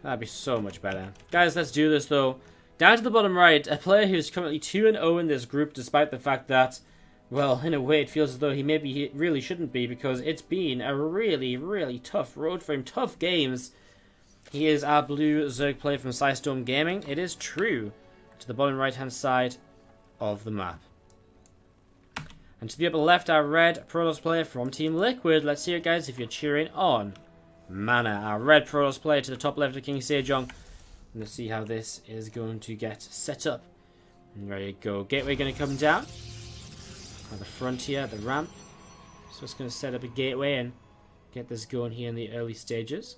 That'd be so much better. Guys, let's do this though. Down to the bottom right, a player who's currently 2-0 in this group, despite the fact that, well, in a way it feels as though he really shouldn't be, because it's been a really, really tough road for him. Tough games. He is our blue Zerg player from Storm Gaming. It is true to the bottom right-hand side of the map. And to the upper left, our red Protoss player from Team Liquid. Let's hear it, guys, if you're cheering on MaNa. Our red Protoss player to the top left of King Sejong. Let's see how this is going to get set up. And there you go. Gateway going to come down at the front here, at the ramp. So it's going to set up a gateway and get this going here in the early stages.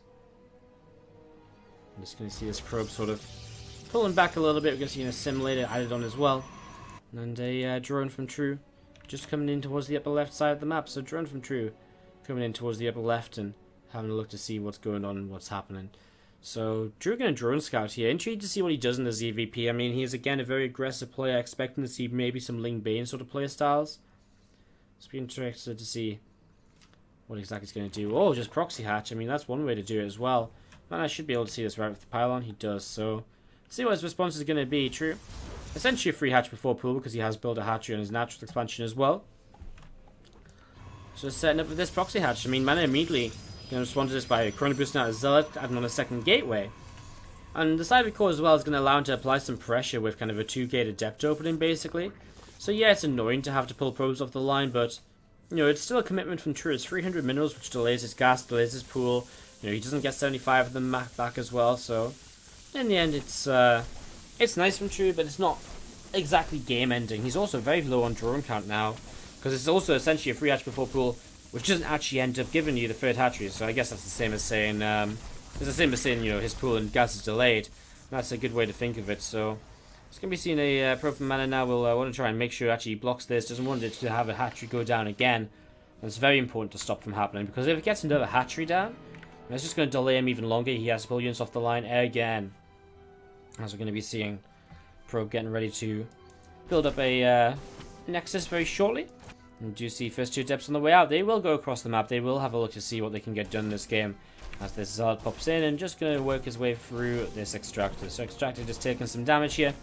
I'm just going to see this probe sort of pulling back a little bit. We're going to see an assimilator added on as well. And a drone from True just coming in towards the upper left side of the map. So drone from True coming in towards the upper left and having a look to see what's going on and what's happening. So, Drew going to drone scout here. Intrigued to see what he does in the ZvP. I mean, he's again a very aggressive player, expecting to see maybe some Ling Bane sort of player styles. So, be interested to see what exactly he's going to do. Oh, just proxy hatch. I mean, that's one way to do it as well. Man, I should be able to see this right with the pylon. He does. So, let's see what his response is going to be. True. Essentially a free hatch before pool because he has built a hatchery on his natural expansion as well. So, setting up with this proxy hatch. I mean, MaNa immediately going to respond to this by chrono boosting out a Zealot, adding on a second gateway. And the ZvP core as well is going to allow him to apply some pressure with kind of a 2-gate adept opening, basically. So yeah, it's annoying to have to pull probes off the line, but, you know, it's still a commitment from True. It's 300 minerals, which delays his gas, delays his pool. You know, he doesn't get 75 of them back as well, so in the end, it's nice from True, but it's not exactly game-ending. He's also very low on drone count now, because it's also essentially a free hatch before pool, which doesn't actually end up giving you the third hatchery. So I guess that's the same as saying, you know, his pool and gas is delayed. That's a good way to think of it. So it's going to be seeing a probe from MaNa now. We'll want to try and make sure it actually blocks this. Doesn't want it to have a hatchery go down again. And it's very important to stop from happening, because if it gets another hatchery down, it's just going to delay him even longer. He has to pull units off the line again. As we're going to be seeing probe getting ready to build up a nexus very shortly. And do you see first 2 depths on the way out? They will go across the map. They will have a look to see what they can get done in this game. As this Zealot pops in and just going to work his way through this Extractor. So Extractor just taking some damage here.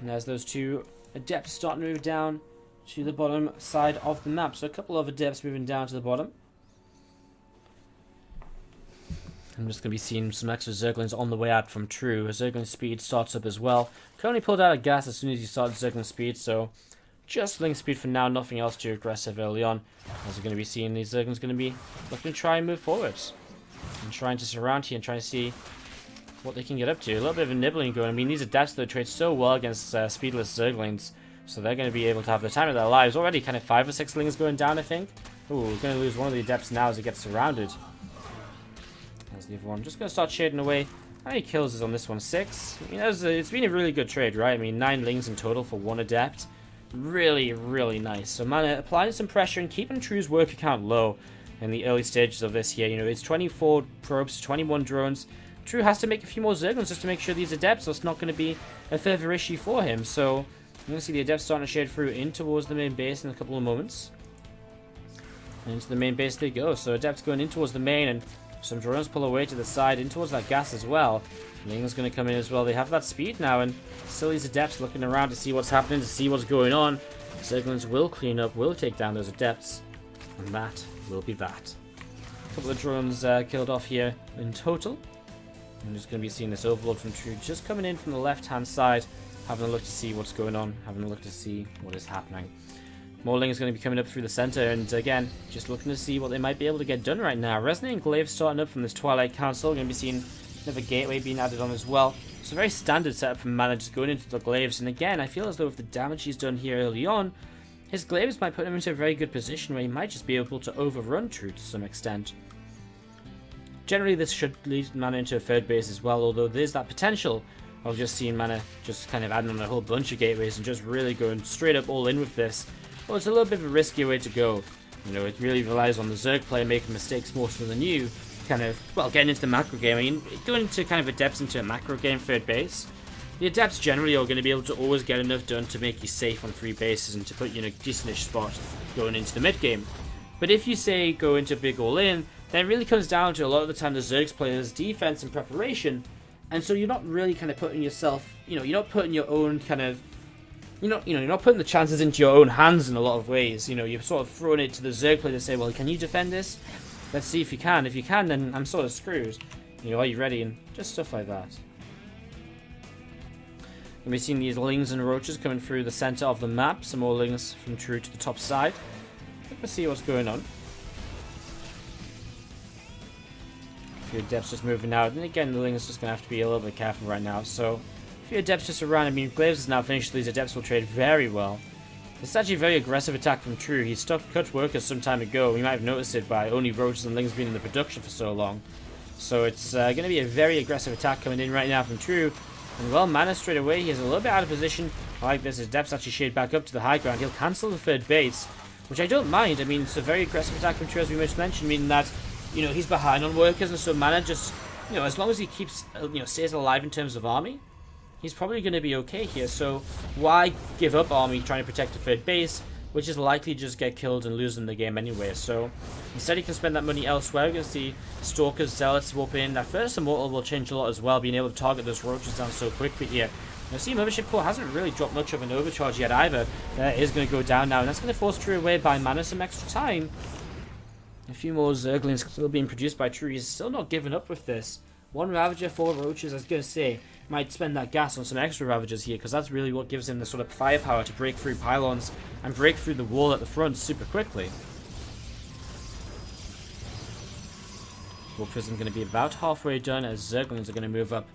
And as those 2 Adepts starting to move down to the bottom side of the map. So a couple of Adepts moving down to the bottom. I'm just going to be seeing some extra Zerglings on the way out from True. Zergling speed starts up as well. Currently pulled out of gas as soon as he started Zergling speed, so just Ling speed for now, nothing else too aggressive early on. As we're going to be seeing these Zerglings going to be looking to try and move forwards. And trying to surround here and trying to see what they can get up to. A little bit of a nibbling going. I mean, these Adepts though trade so well against speedless Zerglings, so they're going to be able to have the time of their lives. Already kind of 5 or 6 Lings going down, I think. Ooh, we're going to lose one of the Adepts now as it gets surrounded. There's the other one. Just going to start shading away. How many kills is on this one? 6? I mean, it's been a really good trade, right? I mean, 9 Lings in total for 1 Adept. Really, really nice. So MaNa applying some pressure and keeping True's work account low in the early stages of this here. You know, it's 24 probes, 21 drones. True has to make a few more Zerglings just to make sure these Adepts, so it's not going to be a further issue for him. So you're going to see the Adepts starting to shade through in towards the main base in a couple of moments. And into the main base they go. So Adepts going in towards the main, and some drones pull away to the side in towards that gas as well. Ling's going to come in as well. They have that speed now, and still these Adepts looking around to see what's happening, to see what's going on. Zerglings will clean up, will take down those Adepts, and that will be that. A couple of drones killed off here in total. I'm just going to be seeing this Overlord from True just coming in from the left-hand side, having a look to see what's going on, having a look to see what is happening. More Ling is going to be coming up through the center, and again, just looking to see what they might be able to get done right now. Resonating Glaive starting up from this Twilight Council. Going to be seeing another gateway being added on as well. It's a very standard setup from MaNa, just going into the Glaives. And again, I feel as though with the damage he's done here early on, his Glaives might put him into a very good position where he might just be able to overrun True to some extent. Generally, this should lead MaNa into a third base as well, although there's that potential of just seeing MaNa just kind of adding on a whole bunch of gateways and just really going straight up all in with this. Well, it's a little bit of a riskier way to go. You know, it really relies on the Zerg player making mistakes more so than you. Kind of, well, getting into the macro game. I mean, going into kind of Adepts into a macro game third base. The Adepts generally are going to be able to always get enough done to make you safe on 3 bases and to put you in a decentish spot going into the mid game. But if you say go into big all in, then it really comes down to a lot of the time the Zerg's players' defense and preparation, and so you're not really kind of putting yourself, you're not putting your own kind of, you're not putting the chances into your own hands in a lot of ways. You're sort of throwing it to the Zerg player to say, well, can you defend this? Let's see if you can. If you can, then I'm sort of screwed. Are you ready? And just stuff like that. And we're seeing these lings and roaches coming through the center of the map. Some more lings from True to the top side. Let's see what's going on. A few adepts just moving out. And again, the lings just going to have to be a little bit careful right now. So, a few adepts just around. I mean, Glaves is now finished. These adepts will trade very well. It's actually a very aggressive attack from True. He stopped cut workers some time ago. You might have noticed it by only roaches and lings being in the production for so long. So it's going to be a very aggressive attack coming in right now from True. And well, MaNa straight away. He is a little bit out of position. I like this. His adepts actually shade back up to the high ground. He'll cancel the third base, which I don't mind. I mean, it's a very aggressive attack from True, as we just mentioned, meaning that, he's behind on workers, and so MaNa just, as long as he keeps, stays alive in terms of army, he's probably going to be okay here. So why give up army trying to protect the third base, which is likely to just get killed and lose in the game anyway. So instead he can spend that money elsewhere. We're going to see Stalkers, Zealots swap in. That first Immortal will change a lot as well, being able to target those roaches down so quickly here. Now see, Mothership Core hasn't really dropped much of an overcharge yet either. That is going to go down now, and that's going to force True away by MaNa some extra time. A few more Zerglings still being produced by True. He's still not giving up with this. One Ravager, 4 Roaches, I was going to say, might spend that gas on some extra Ravagers here, because that's really what gives him the sort of firepower to break through pylons and break through the wall at the front super quickly. Warp Prism going to be about halfway done, as Zerglings are going to move up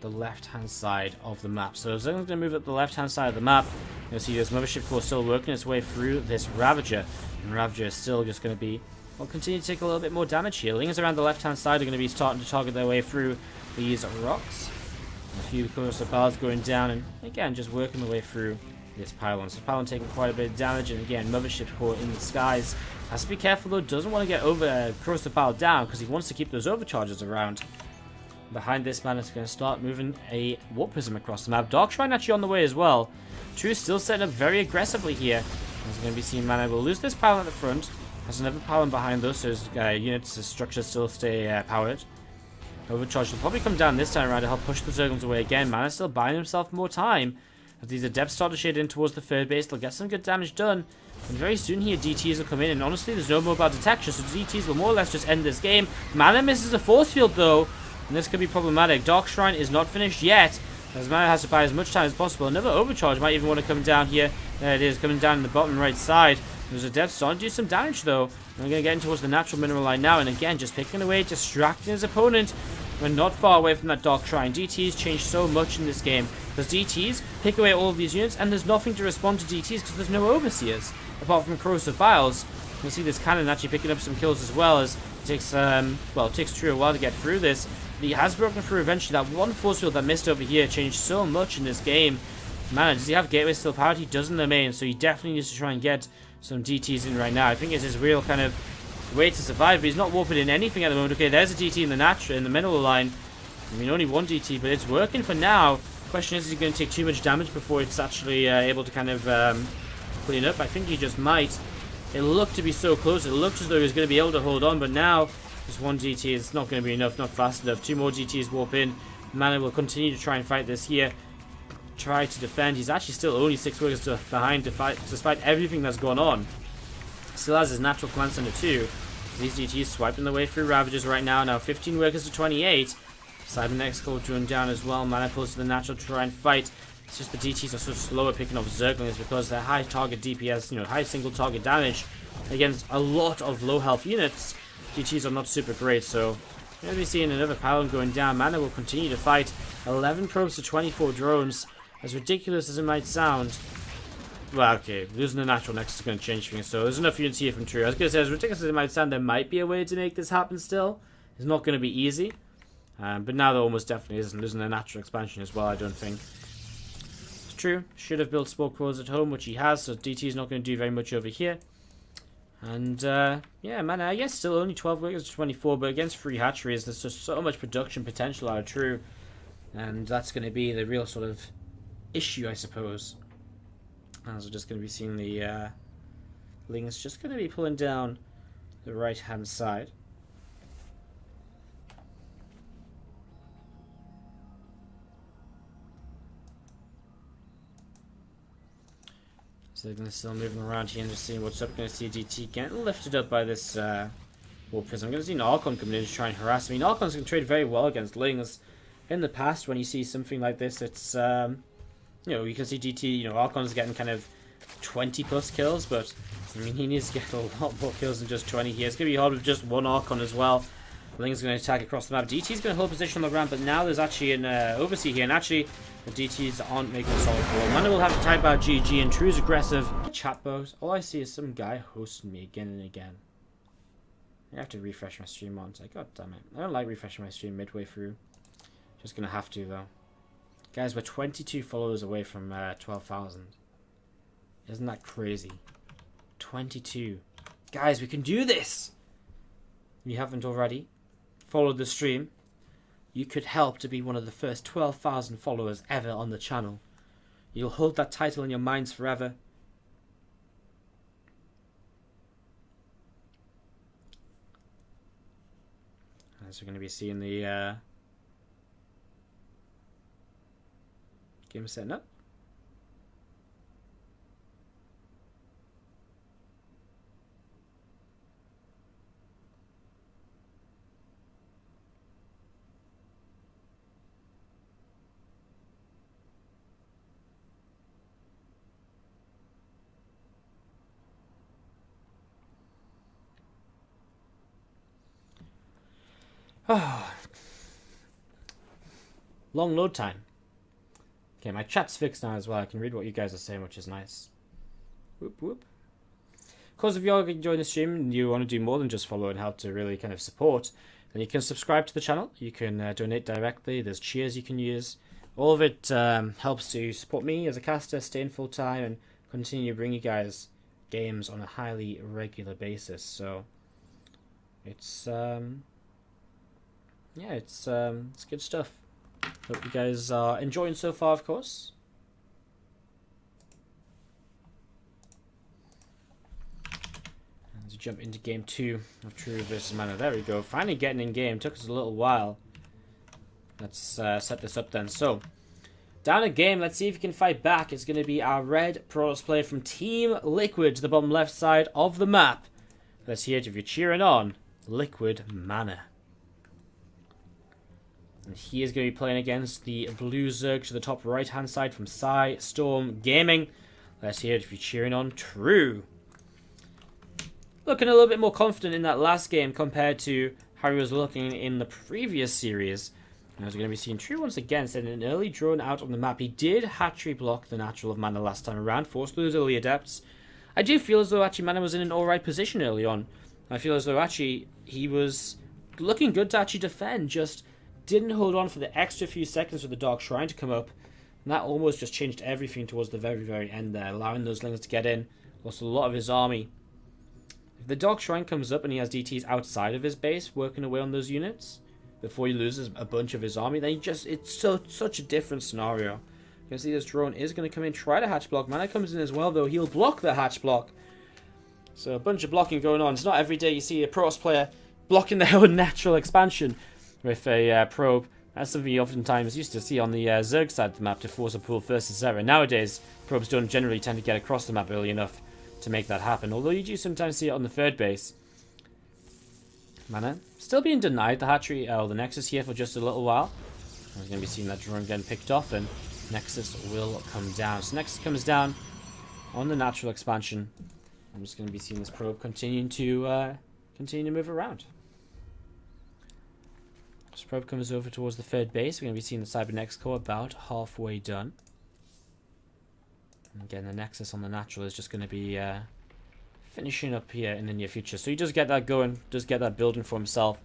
the left-hand side of the map. So Zerglings going to move up the left-hand side of the map. You'll see this Mothership Core still working its way through this Ravager, and Ravager is still just going to be, well, continue to take a little bit more damage here. Lings around the left-hand side are going to be starting to target their way through these rocks. A few coastal bars going down, and again, just working the way through this pylon. So pylon taking quite a bit of damage, and again, Mothership Core in the skies. Has to be careful though, doesn't want to get over coastal pile down, because he wants to keep those overcharges around. Behind this man is going to start moving a Warp Prism across the map. Dark Shrine actually on the way as well. True still setting up very aggressively here. As going to be seen, MaNa will lose this pylon at the front. Has another pylon behind those, so his units, his structures still stay powered. Overcharge will probably come down this time around to help push the Zerglings away again. MaNa's still buying himself more time. As these adepts start to shade in towards the third base, they'll get some good damage done. And very soon here, DTs will come in, and honestly, there's no mobile detection, so DTs will more or less just end this game. MaNa misses a force field though, and this could be problematic. Dark Shrine is not finished yet, as MaNa has to buy as much time as possible. Another overcharge might even want to come down here. There it is, coming down in the bottom right side. There's adepts starting to do some damage though. We're going to get in towards the natural mineral line now, and again, just picking away, distracting his opponent. We're not far away from that Dark Shrine. DTs change so much in this game, because DTs pick away all of these units, and there's nothing to respond to DTs because there's no Overseers, apart from Corrosive Vials. You'll see this cannon actually picking up some kills as well, as it takes, it takes True a while to get through this. But he has broken through eventually. That one force field that missed over here changed so much in this game. Man, does he have Gateway still powered? He does in the main, so he definitely needs to try and get some DTs in right now. I think it's his real kind of way to survive, but he's not warping in anything at the moment. Okay, there's a DT in the mineral line. I mean, only one DT, but it's working for now. Question is he going to take too much damage before it's actually able to kind of clean up? I think he just might. It looked to be so close. It looked as though he was going to be able to hold on, but now just one DT is not going to be enough, not fast enough. 2 more DTs warp in. MaNa will continue to try and fight this here. Try to defend. He's actually still only 6 workers behind to fight, despite everything that's gone on. Still has his natural command center too. These DTs swiping their way through Ravagers right now. Now 15 workers to 28. Cybernex Core going down as well. MaNa pulls to the natural to try and fight. It's just the DTs are so slow at picking up Zerglings because they're high target DPS, high single target damage against a lot of low health units. DTs are not super great, so we're going to be seeing another pylon going down. MaNa will continue to fight. 11 probes to 24 drones. As ridiculous as it might sound. Well, okay, losing the natural nexus is going to change things, so there's enough units here from True. I was going to say, as ridiculous as it might sound, there might be a way to make this happen still. It's not going to be easy. But now there almost definitely isn't. Losing the natural expansion as well, I don't think. It's True. Should have built spore cores at home, which he has, so DT is not going to do very much over here. And, yeah, MaNa, I guess still only 12 workers to 24, but against 3 hatcheries, there's just so much production potential out of True. And that's going to be the real sort of issue, I suppose. As we're just going to be seeing the Lings just going to be pulling down the right-hand side. So they're still moving around here and just seeing what's up. Going to see DT getting lifted up by this War Prism. I'm going to see an Archon coming in to try and harass me. Archons can trade very well against Lings. In the past, when you see something like this, it's, you know, you can see DT, you know, Archon's getting kind of 20 plus kills, but I mean, he needs to get a lot more kills than just 20 here. It's going to be hard with just one Archon as well. Ling's going to attack across the map. DT's going to hold position on the ramp, but now there's actually an overseer here, and actually the DTs aren't making a solid ball. MaNa will have to type out GG, and True's aggressive. Chatbot, all I see is some guy hosting me again and again. I have to refresh my stream on. It's like, god damn it. I don't like refreshing my stream midway through. Just going to have to, though. Guys, we're 22 followers away from 12,000. Isn't that crazy? 22. Guys, we can do this! If you haven't already followed the stream, you could help to be one of the first 12,000 followers ever on the channel. You'll hold that title in your minds forever. As we're going to be seeing the game setting up. Oh. Long load time. Okay, my chat's fixed now as well. I can read what you guys are saying, which is nice. Whoop, whoop. Of course, if you are enjoying the stream and you want to do more than just follow and help to really kind of support, then you can subscribe to the channel. You can donate directly. There's cheers you can use. All of it helps to support me as a caster, stay in full time, and continue to bring you guys games on a highly regular basis. So, it's yeah, it's good stuff. Hope you guys are enjoying so far, of course. As we jump into game 2 of True versus MaNa. There we go. Finally getting in game. Took us a little while. Let's set this up then. So, down a game. Let's see if you can fight back. It's going to be our red Protoss player from Team Liquid to the bottom left side of the map. Let's hear it if you're cheering on Liquid MaNa. And he is going to be playing against the Blue Zerg to the top right-hand side from Psy Storm Gaming. Let's hear it if you're cheering on True. Looking a little bit more confident in that last game compared to how he was looking in the previous series. And as we're going to be seeing True once again, setting an early drone out on the map. He did hatchery block the natural of MaNa last time around, forced those early adepts. I do feel as though actually MaNa was in an alright position early on. I feel as though actually he was looking good to actually defend, just didn't hold on for the extra few seconds for the Dark Shrine to come up. And that almost just changed everything towards the very, very end there, allowing those Lings to get in. Lost a lot of his army. If the Dark Shrine comes up and he has DTs outside of his base working away on those units before he loses a bunch of his army, then it's such a different scenario. You can see this drone is going to come in, try to hatch block. MaNa comes in as well, though. He'll block the hatch block. So a bunch of blocking going on. It's not every day you see a Protoss player blocking their own natural expansion with a probe. That's something you oftentimes used to see on the Zerg side of the map to force a pull versus Zera. Nowadays, probes don't generally tend to get across the map early enough to make that happen, although you do sometimes see it on the third base. MaNa still being denied the hatchery, the Nexus here for just a little while. We're going to be seeing that drone getting picked off, and Nexus will come down. So Nexus comes down on the natural expansion. I'm just going to be seeing this probe continue to move around. This probe comes over towards the third base. We're going to be seeing the Cybernex core about halfway done. And again, the Nexus on the natural is just going to be finishing up here in the near future. So he does get that going, does get that building for himself.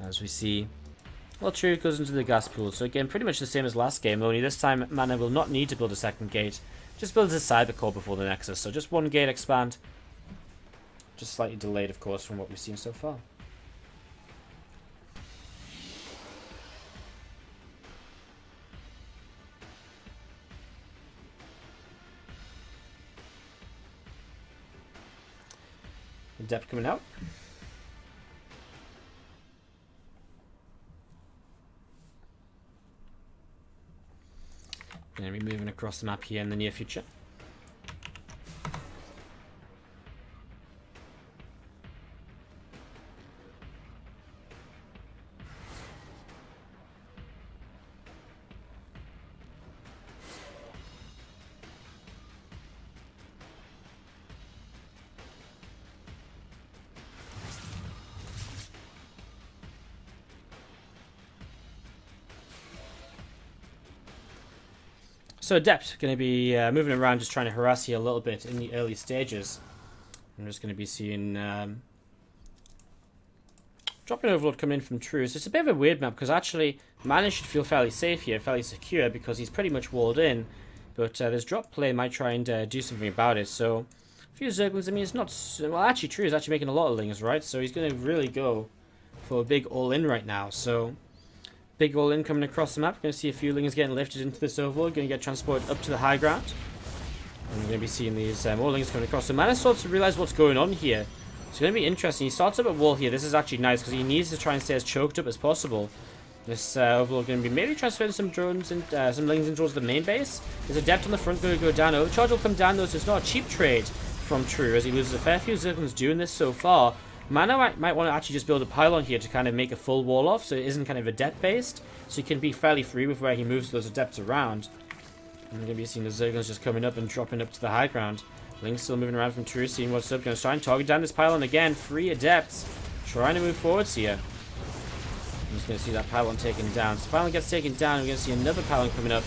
As we see, well, True goes into the gas pool. So again, pretty much the same as last game, only this time MaNa will not need to build a second gate. Just builds a cyber core before the Nexus. So just one gate expand. Just slightly delayed, of course, from what we've seen so far. Depth coming out. Going to be moving across the map here in the near future. So Adept going to be moving around, just trying to harass you a little bit in the early stages. I'm just going to be seeing dropping Overlord coming in from True. So it's a bit of a weird map because actually MaNa should feel fairly safe here, fairly secure, because he's pretty much walled in. But this drop play might try and do something about it. So a few Zerglings, I mean, it's not... Well, actually True is actually making a lot of Lings, right? So he's going to really go for a big all-in right now. So big all-in coming across the map. We're going to see a few Lings getting lifted into this Overlord, going to get transported up to the high ground. And we're going to be seeing these more Lings coming across. So MaNa starts to realize what's going on here. It's going to be interesting. He starts up at wall here. This is actually nice because he needs to try and stay as choked up as possible. This Overlord going to be maybe transferring some drones and some Lings in towards the main base. There's Adept on the front going to go down. Overcharge will come down though, so it's not a cheap trade from True as he loses a fair few Zerglings doing this so far. MaNa might want to actually just build a pylon here to kind of make a full wall off so it isn't kind of Adept based. So he can be fairly free with where he moves those Adepts around. I'm going to be seeing the Zerglings just coming up and dropping up to the high ground. Link still moving around from True, seeing what's up. Going to try and target down this pylon again. 3 Adepts trying to move forwards here. I'm just going to see that pylon taken down. So the pylon gets taken down. We're going to see another pylon coming up.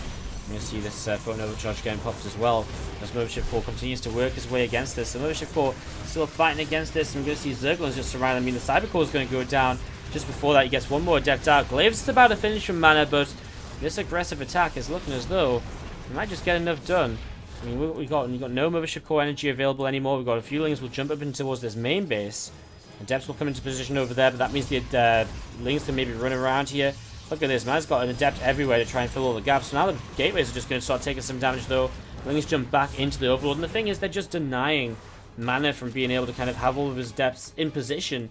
I'm going to see this phone overcharge getting popped as well. As Mothership 4 continues to work his way against this. So Mothership 4 still fighting against this. And we're going to see Zerglings just surround. I mean, the Cybercore is going to go down. Just before that, he gets one more Adept out. Glaives is about to finish from MaNa, but this aggressive attack is looking as though we might just get enough done. I mean, we've got no Mothership Core energy available anymore. We've got a few Lings will jump up in towards this main base. Adepts will come into position over there, but that means the Lings can maybe run around here. Look at this, MaNa's got an Adept everywhere to try and fill all the gaps. So now the gateways are just going to start taking some damage though. Lings jump back into the Overlord, and the thing is, they're just denying MaNa from being able to kind of have all of his Adepts in position.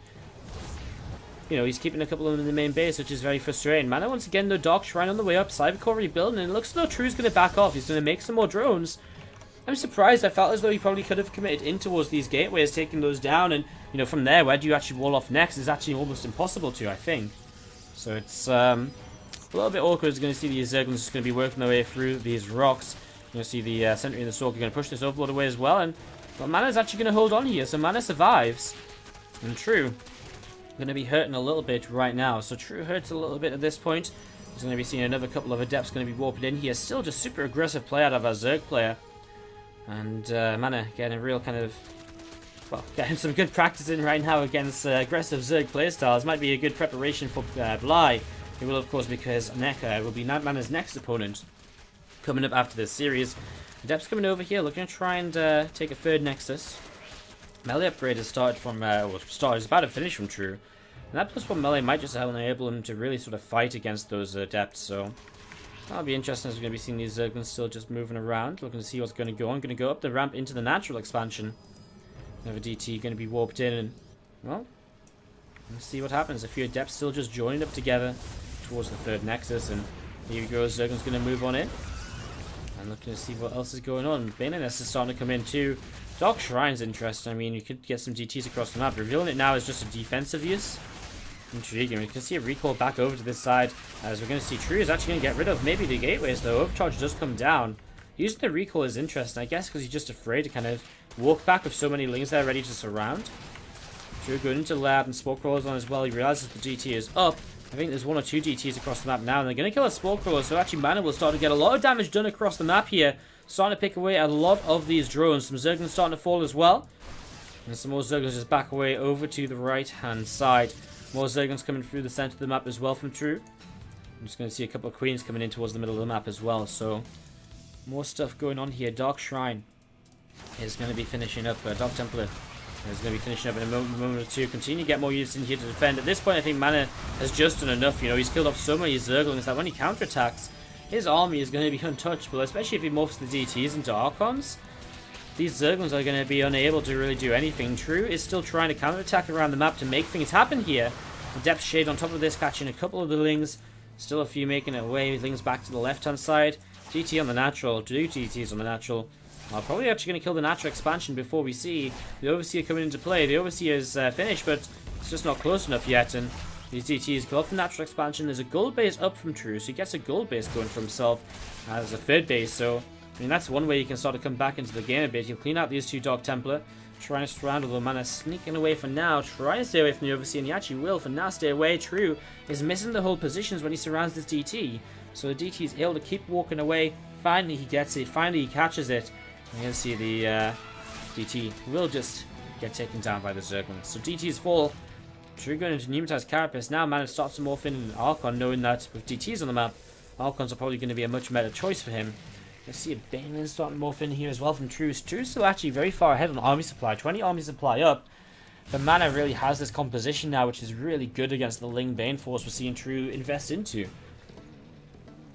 You know, he's keeping a couple of them in the main base, which is very frustrating. MaNa once again, though, Dark Shrine on the way up, Cybercore rebuilding, and it looks as though True's going to back off. He's going to make some more drones. I'm surprised. I felt as though he probably could have committed in towards these gateways, taking those down, and, you know, from there, where do you actually wall off next is actually almost impossible to, I think. So it's a little bit awkward. You're going to see these Zerglings just going to be working their way through these rocks. You're going to see the Sentry and the Stalker going to push this Overlord away as well, and but MaNa's actually going to hold on here, so MaNa survives. And True going to be hurting a little bit right now. So True hurts a little bit at this point. He's going to be seeing another couple of Adepts going to be warping in here. Still just super aggressive play out of our Zerg player. And MaNa getting a real kind of, well, getting some good practice in right now against aggressive Zerg playstyles. Might be a good preparation for Bly, who will of course, because Neka will be MaNa's next opponent coming up after this series. Adepts coming over here, looking to try and take a third Nexus. Melee upgrade has started from, is about to finish from True. And that plus 1 melee might just enable him to really sort of fight against those Adepts, so that'll be interesting as we're going to be seeing these Zerglings still just moving around, looking to see what's going to go on. Going to go up the ramp into the natural expansion. Another DT going to be warped in, and, well, let's see what happens. A few Adepts still just joining up together towards the third Nexus, and here we go, Zerglings going to move on in. And looking to see what else is going on. Bananess is starting to come in too. Dark Shrine's interesting. I mean, you could get some DTs across the map. Revealing it now is just a defensive use. Intriguing. We can see a recall back over to this side, as we're going to see True is actually going to get rid of maybe the gateways, though. Overcharge does come down. Using the recall is interesting, I guess, because he's just afraid to kind of walk back with so many Lings there ready to surround. True going into the lab, and Spore Crawler's on as well. He realizes the DT is up. I think there's 1 or 2 DTs across the map now, and they're going to kill a Spore Crawler, so actually MaNa will start to get a lot of damage done across the map here. Starting to pick away at a lot of these drones. Some Zerglings starting to fall as well. And some more Zerglings just back away over to the right-hand side. More Zerglings coming through the center of the map as well from True. I'm just going to see a couple of Queens coming in towards the middle of the map as well. So, more stuff going on here. Dark Shrine is going to be finishing up. Dark Templar is going to be finishing up in a moment or two. Continue to get more units in here to defend. At this point, I think MaNa has just done enough. You know, he's killed off so many Zerglings that when he counterattacks, his army is going to be untouchable, especially if he morphs the DTs into Archons. These Zerglings are going to be unable to really do anything. True is still trying to counterattack around the map to make things happen here. The Depth Shade on top of this, catching a couple of the Lings. Still a few making it away. Lings back to the left-hand side. DT on the natural. 2 DTs on the natural. Probably actually going to kill the natural expansion before we see the Overseer coming into play. The Overseer is finished, but it's just not close enough yet. And these DTs kill off the natural expansion. There's a gold base up from True, so he gets a gold base going for himself as a third base. So, I mean, that's one way you can start to come back into the game a bit. He'll clean out these 2 Dark Templar, trying to surround, although MaNa sneaking away for now, trying to stay away from the Overseer, and he actually will for now stay away. True is missing the whole positions when he surrounds this DT, so the DT is able to keep walking away Finally he gets it. Finally he catches it. You can see the DT will just get taken down by the Zerglings. So DT's full. True going into Pneumatized Carapace. Now MaNa starts to morph in an Archon, knowing that with DTs on the map, Archons are probably going to be a much better choice for him. Let's see a Baneling starting to morph in here as well from True. True's still actually very far ahead on army supply. 20 army supply up. But MaNa really has this composition now, which is really good against the Ling Bane force we're seeing True invest into.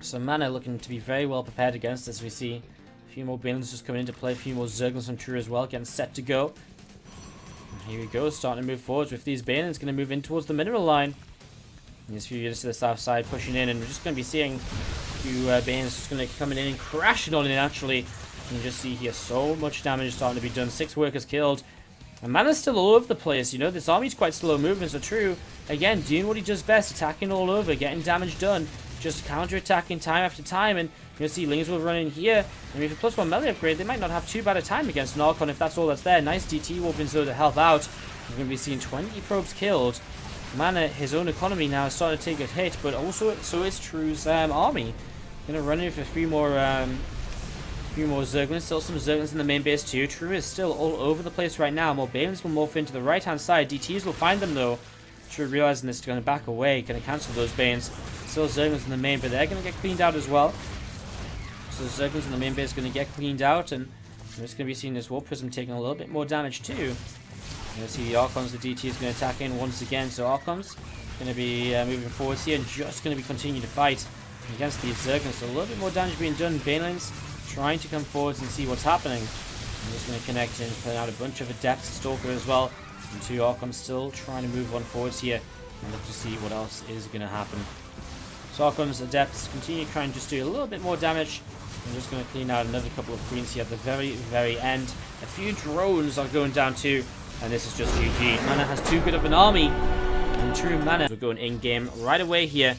So MaNa looking to be very well prepared against this. We see a few more Banelings just coming into play, a few more Zerglings from True as well, getting set to go. And here we go, starting to move forwards with these Banelings, going to move in towards the mineral line. There's a few units to the south side pushing in, and we're just going to be seeing a few Banelings just going to coming in and crashing on it actually. You can just see here so much damage starting to be done, 6 workers killed. And MaNa's still all over the place, you know, this army's quite slow moving, so True, again, doing what he does best, attacking all over, getting damage done, just counter-attacking time after time, and you'll see Lings will run in here, and with a +1 melee upgrade, they might not have too bad a time against an Archon if that's all that's there. Nice DT warping so to help out. We're going to be seeing 20 probes killed. MaNa, his own economy now is starting to take a hit, but also so is True's army. Going to run in for a few more Zerglings, still some Zerglings in the main base too. True is still all over the place right now. More Banelings will morph into the right hand side. DTs will find them though. True realizing this is going to back away, going to cancel those Banes. Still Zerglings in the main, but they're going to get cleaned out as well. So Zerglings in the main base are going to get cleaned out, and we're just going to be seeing this Warp Prism taking a little bit more damage too. You're going to see the Archons, the DT is going to attack in once again. So Archons going to be moving forwards here and just going to be continuing to fight against these Zerglings. So a little bit more damage being done. Banelings trying to come forwards and see what's happening. I'm just going to connect in, putting out a bunch of Adepts, Stalker as well. And 2 Archons still trying to move on forwards here. And look to see what else is going to happen. So Archons, Adepts continue trying to just do a little bit more damage. I'm just going to clean out another couple of Queens here at the very, very end. A few drones are going down too. And this is just GG. MaNa has too good of an army. And True MaNa, we're going in-game right away here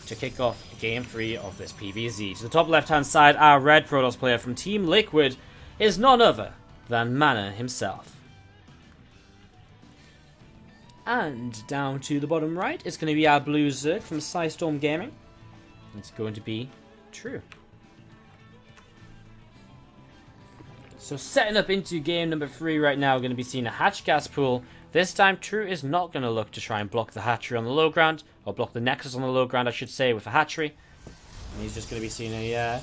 to kick off Game 3 of this PvZ. To the top left-hand side, our red Protoss player from Team Liquid is none other than MaNa himself. And down to the bottom right, it's going to be our blue Zerg from Psystorm Gaming. It's going to be True. So setting up into game number 3 right now, we're going to be seeing a hatch gas pool. This time True is not going to look to try and block the hatchery on the low ground, or block the nexus on the low ground I should say, with a hatchery. And he's just going to be seeing a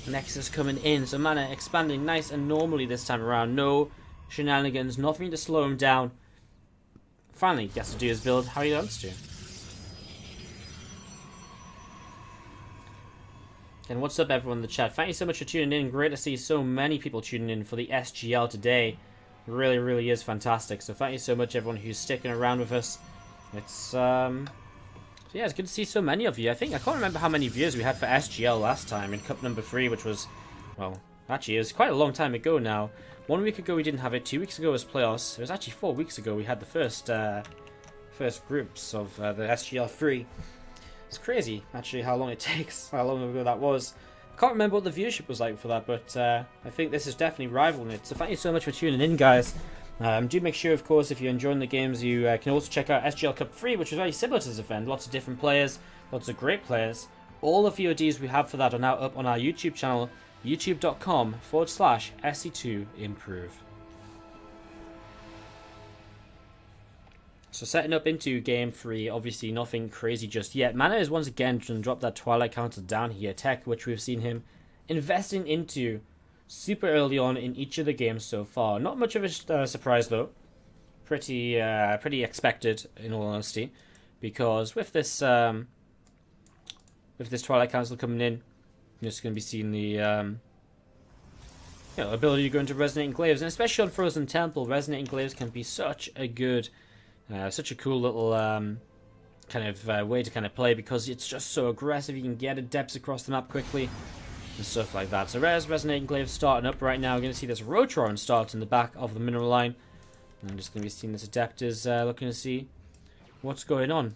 nexus coming in. So MaNa expanding nice and normally this time around. No shenanigans, nothing to slow him down. Finally gets to do his build how he wants to. And what's up everyone in the chat? Thank you so much for tuning in. Great to see so many people tuning in for the SGL today. Really, really is fantastic. So thank you so much everyone who's sticking around with us. It's so yeah, it's good to see so many of you. I can't remember how many viewers we had for SGL last time in Cup number 3, which was, well, actually it was quite a long time ago now. 1 week ago we didn't have it, 2 weeks ago was playoffs. It was actually 4 weeks ago we had the first groups of the SGL 3. It's crazy, actually, how long it takes, how long ago that was. I can't remember what the viewership was like for that, but I think this is definitely rivaling it. So thank you so much for tuning in, guys. Do make sure, of course, if you're enjoying the games, you can also check out SGL Cup 3, which was very similar to this event. Lots of different players, lots of great players. All the VODs we have for that are now up on our YouTube channel, youtube.com/SC2Improve. So setting up into game 3, obviously nothing crazy just yet. MaNa is once again trying to drop that Twilight counter down here, tech which we've seen him investing into super early on in each of the games so far. Not much of a surprise though. Pretty expected in all honesty, because with this Twilight Council coming in, you're just going to be seeing the ability to go into Resonating Glaives, and especially on Frozen Temple, Resonating Glaives can be such a good. Such a cool little way to kind of play, because it's just so aggressive. You can get Adepts across the map quickly and stuff like that. So Resonating Glaive starting up right now. We're going to see this Rotron start in the back of the mineral line. And I'm just going to be seeing this Adept is looking to see what's going on.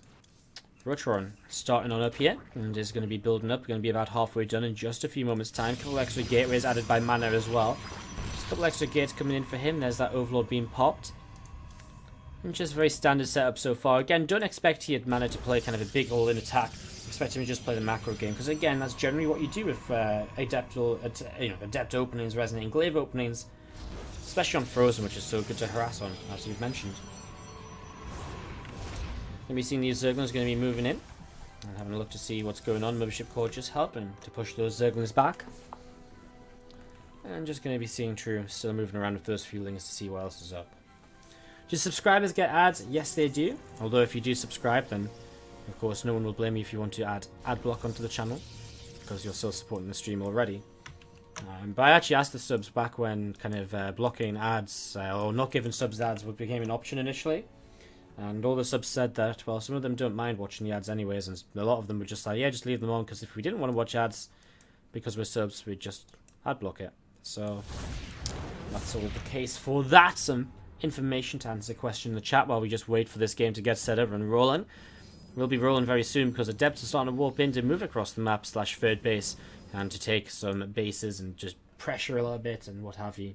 Rotron starting on up here and is going to be building up. We're going to be about halfway done in just a few moments time. A couple extra gateways added by MaNa as well. Just a couple extra gates coming in for him. There's that Overlord being popped. And just very standard setup so far. Again, don't expect here MaNa to play kind of a big all-in attack expect him to just play the macro game, because again, that's generally what you do with adept openings, resonating glaive openings, especially on Frozen, which is so good to harass on, as you've mentioned. Going to be seeing these Zerglings going to be moving in and having a look to see what's going on. Mothership Core just helping to push those Zerglings back. And just going to be seeing True still moving around with those few lings to see what else is up. Do subscribers get ads? Yes, they do. Although if you do subscribe, then of course no one will blame you if you want to add ad block onto the channel, because you're still supporting the stream already. But I actually asked the subs back when kind of blocking ads or not giving subs ads became an option initially. And all the subs said that, well, some of them don't mind watching the ads anyways, and a lot of them were just like, yeah, just leave them on, because if we didn't want to watch ads because we're subs, we'd just ad block it. So that's all the case for that. Some information to answer a question in the chat while we just wait for this game to get set up and rolling. We'll be rolling very soon because Adepts are starting to warp in to move across the map / third base and to take some bases and just pressure a little bit and what have you.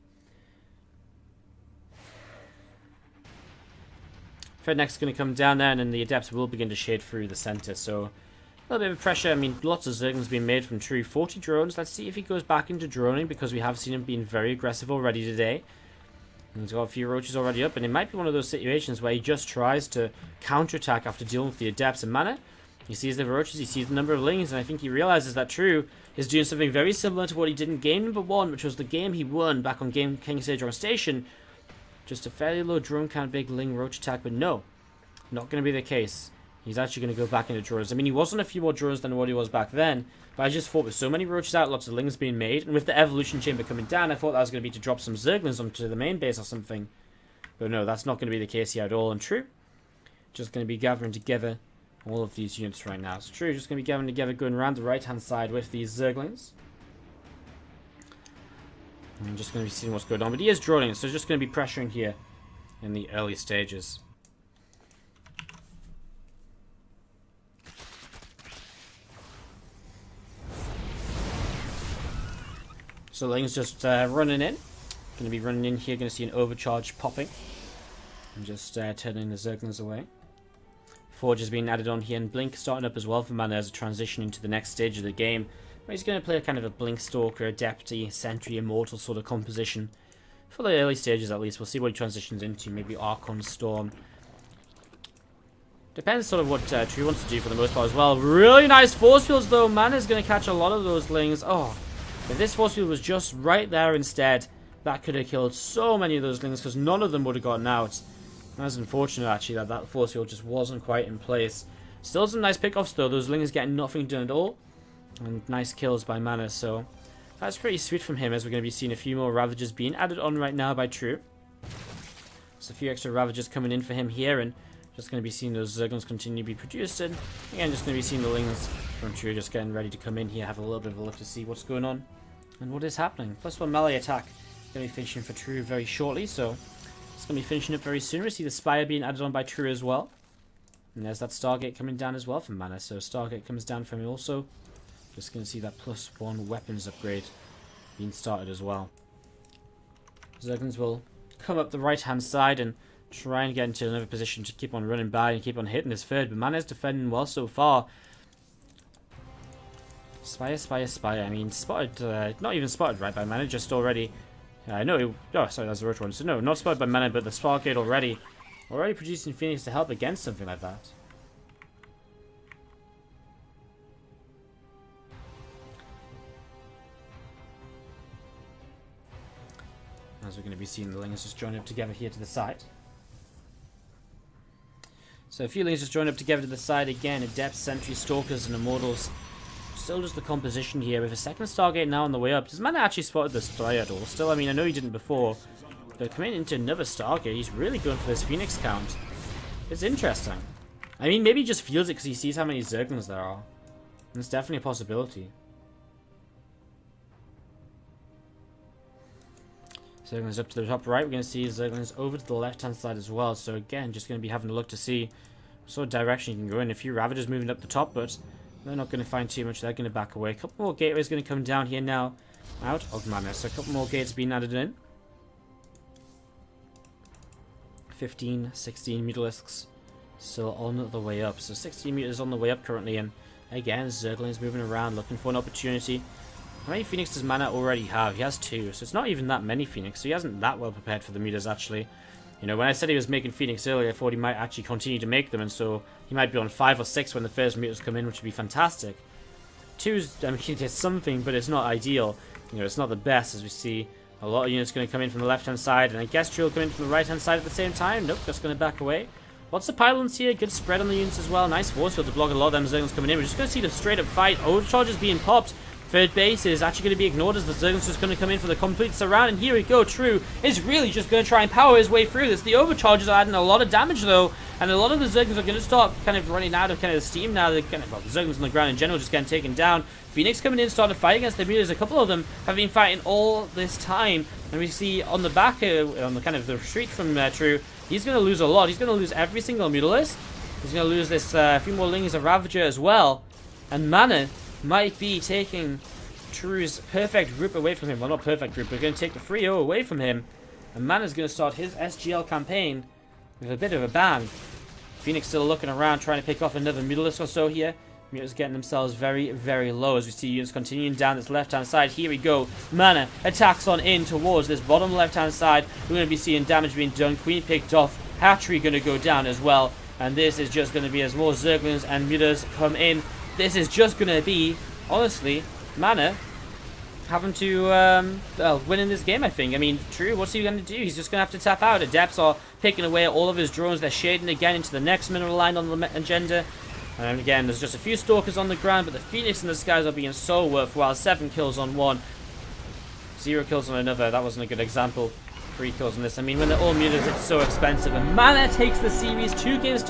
Fred next is going to come down there, and then the Adepts will begin to shade through the center. So a little bit of pressure. I mean, lots of Zerglings being made from True. 40 drones. Let's see if he goes back into droning, because we have seen him being very aggressive already today. And he's got a few roaches already up, and it might be one of those situations where he just tries to counterattack after dealing with the Adepts and MaNa. He sees the roaches, he sees the number of lings, and I think he realizes that True is doing something very similar to what he did in game number 1, which was the game he won back on Game King Stage on Station. Just a fairly low drone count, big ling roach attack, but no, not going to be the case. He's actually going to go back into drones. I mean, he was on a few more drones than what he was back then, but I just thought with so many roaches out, lots of lings being made, and with the evolution chamber coming down, I thought that was going to be to drop some Zerglings onto the main base or something. But no, that's not going to be the case here at all. And True, just going to be gathering together all of these units right now. So True, just going to be gathering together, going around the right-hand side with these Zerglings. And I'm just going to be seeing what's going on. But he is droning, so just going to be pressuring here in the early stages. So Ling's just running in. Going to be running in here. Going to see an overcharge popping. And just turning the Zerglings away. Forge has been added on here. And Blink starting up as well for MaNa as a transition into the next stage of the game. Where he's going to play a kind of a Blink Stalker, Adepty, Sentry, Immortal sort of composition. For the early stages at least. We'll see what he transitions into. Maybe Archon Storm. Depends sort of what True wants to do for the most part as well. Really nice force fields though. MaNa's going to catch a lot of those Lings. Oh. If this force field was just right there instead, that could have killed so many of those Lings, because none of them would have gotten out. That's unfortunate, actually, that that force field just wasn't quite in place. Still some nice pickoffs, though. Those Lings getting nothing done at all. And nice kills by MaNa, so that's pretty sweet from him, as we're going to be seeing a few more Ravagers being added on right now by True. There's a few extra Ravagers coming in for him here, and just going to be seeing those Zerglings continue to be produced. And again, just going to be seeing the Lings from True just getting ready to come in here, have a little bit of a look to see what's going on and what is happening. +1 melee attack going to be finishing for True very shortly, so it's going to be finishing up very soon. We see the Spire being added on by True as well. And there's that Stargate coming down as well from MaNa, so Stargate comes down from him also. Just going to see that +1 weapons upgrade being started as well. Zerglings will come up the right-hand side and try and get into another position to keep on running by and keep on hitting this third, but MaNa's defending well so far. Spire, Spire, Spire. I mean, spotted, not even spotted right by MaNa, just already. No, oh, sorry, that's the roach one. So no, not spotted by MaNa, but the Sparkgate already producing Phoenix to help against something like that. As we're going to be seeing the Lings just join up together here to the side. So a few Lings just join up together to the side again. Adepts, Sentry, Stalkers, and Immortals. Still just the composition here with a second Stargate now on the way up. Does MaNa actually spotted the Spire at all? Still, I mean, I know he didn't before. But coming into another Stargate, he's really going for this Phoenix count. It's interesting. I mean, maybe he just feels it because he sees how many Zerglings there are. And it's definitely a possibility. Zerglings up to the top right. We're going to see Zerglings over to the left-hand side as well. So again, just going to be having a look to see what sort of direction you can go in. A few Ravagers moving up the top, but they're not going to find too much. They're going to back away. A couple more gateways going to come down here now. Out of MaNa. So a couple more gates being added in. 15, 16 Mutalisks still on the way up. So 16 meters on the way up currently, and Again, Zergling's moving around, looking for an opportunity. How many Phoenix does MaNa already have? He has 2, so it's not even that many Phoenix, so he hasn't that well prepared for the mutas, actually. You know, when I said he was making Phoenix earlier, I thought he might actually continue to make them, and so he might be on 5 or 6 when the first mutas come in, which would be fantastic. 2's, I mean, it's something, but it's not ideal. You know, it's not the best, as we see a lot of units going to come in from the left-hand side, and I guess 2 will come in from the right-hand side at the same time. Nope, just going to back away. Lots of pylons here, good spread on the units as well. Nice force field to block a lot of them Zerglings coming in. We're just going to see the straight-up fight. Overcharges being popped. Third base is actually going to be ignored as the Zerglings just going to come in for the complete surround. And here we go. True is really just going to try and power his way through this. The overcharges are adding a lot of damage though. And a lot of the Zerglings are going to start kind of running out of kind of steam now. They're kind of, well, the Zerglings on the ground in general just getting taken down. Phoenix coming in, starting to fight against the mutas. A couple of them have been fighting all this time. And we see on the back, on the kind of the retreat from True, he's going to lose a lot. He's going to lose every single mutalist. He's going to lose this few more Lings of Ravager as well. And MaNa might be taking True's perfect group away from him. Well, not perfect group, but going to take the 3-0 away from him. And MaNa's going to start his SGL campaign with a bit of a bang. Phoenix still looking around, trying to pick off another mutalist or so here. Mutas getting themselves very, very low as we see units continuing down this left-hand side. Here we go. MaNa attacks on in towards this bottom left-hand side. We're going to be seeing damage being done. Queen picked off. Hatchery going to go down as well. And this is just going to be as more Zerglings and mutas come in. This is just going to be, honestly, MaNa having to, well, winning this game, I think. I mean, True, what's he going to do? He's just going to have to tap out. Adepts are picking away all of his drones. They're shading again into the next mineral line on the agenda. And again, there's just a few Stalkers on the ground, but the Phoenix in the skies are being so worthwhile. 7 kills on one, 0 kills on another. That wasn't a good example. 3 kills on this. I mean, when they're all muted, it's so expensive. And MaNa takes the series 2 games to